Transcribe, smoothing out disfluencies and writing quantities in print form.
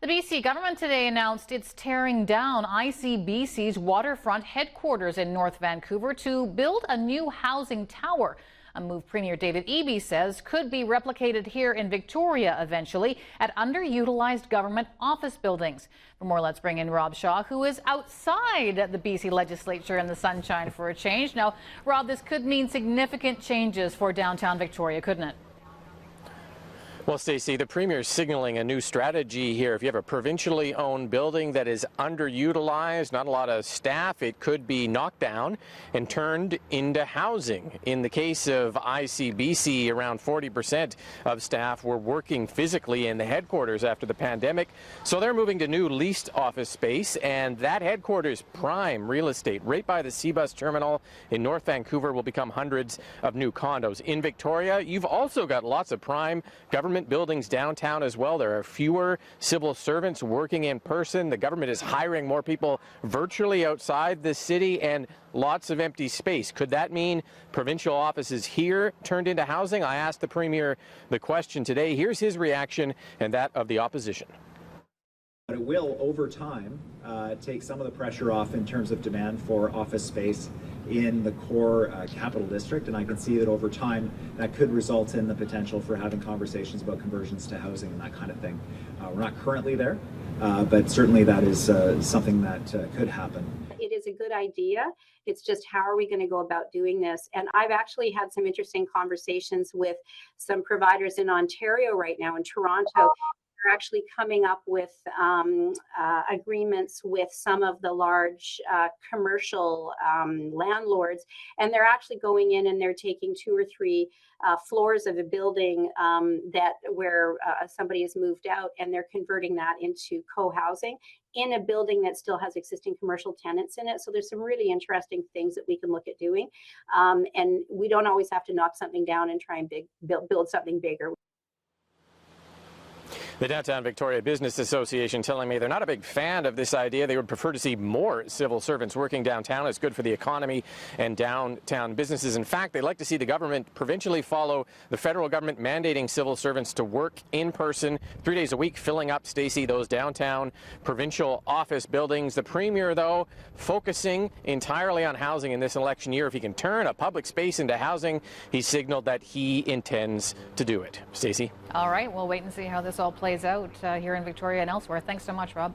The BC government today announced it's tearing down ICBC's waterfront headquarters in North Vancouver to build a new housing tower. A move Premier David Eby says could be replicated here in Victoria eventually at underutilized government office buildings. For more, let's bring in Rob Shaw, who is outside the BC legislature in the sunshine for a change. Now, Rob, this could mean significant changes for downtown Victoria, couldn't it? Well, Stacey, the Premier is signaling a new strategy here. If you have a provincially owned building that is underutilized, not a lot of staff, it could be knocked down and turned into housing. In the case of ICBC, around 40% of staff were working physically in the headquarters after the pandemic. So they're moving to new leased office space, and that headquarters, prime real estate, right by the C-Bus terminal in North Vancouver, will become hundreds of new condos. In Victoria, you've also got lots of prime government buildings downtown as well. There are fewer civil servants working in person. The government is hiring more people virtually outside the city, and lots of empty space. Could that mean provincial offices here turned into housing? I asked the Premier the question today. Here's his reaction and that of the opposition. But it will, over time, take some of the pressure off in terms of demand for office space in the core capital district, and I can see that over time that could result in the potential for having conversations about conversions to housing and that kind of thing. We're not currently there, but certainly that is something that could happen. It is a good idea. It's just how are we going to go about doing this? And I've actually had some interesting conversations with some providers in Ontario right now, in Toronto. They're actually coming up with agreements with some of the large commercial landlords, and they're actually going in and they're taking 2 or 3 floors of a building where somebody has moved out, and they're converting that into co-housing in a building that still has existing commercial tenants in it. So there's some really interesting things that we can look at doing, and we don't always have to knock something down and try and build something bigger. The Downtown Victoria Business Association telling me they're not a big fan of this idea. They would prefer to see more civil servants working downtown. It's good for the economy and downtown businesses. In fact, they'd like to see the government provincially follow the federal government mandating civil servants to work in person 3 days a week, filling up, Stacey, those downtown provincial office buildings. The Premier, though, focusing entirely on housing in this election year. If he can turn a public space into housing, he signaled that he intends to do it. Stacey? All right, we'll wait and see how this all plays out here in Victoria and elsewhere. Thanks so much, Rob.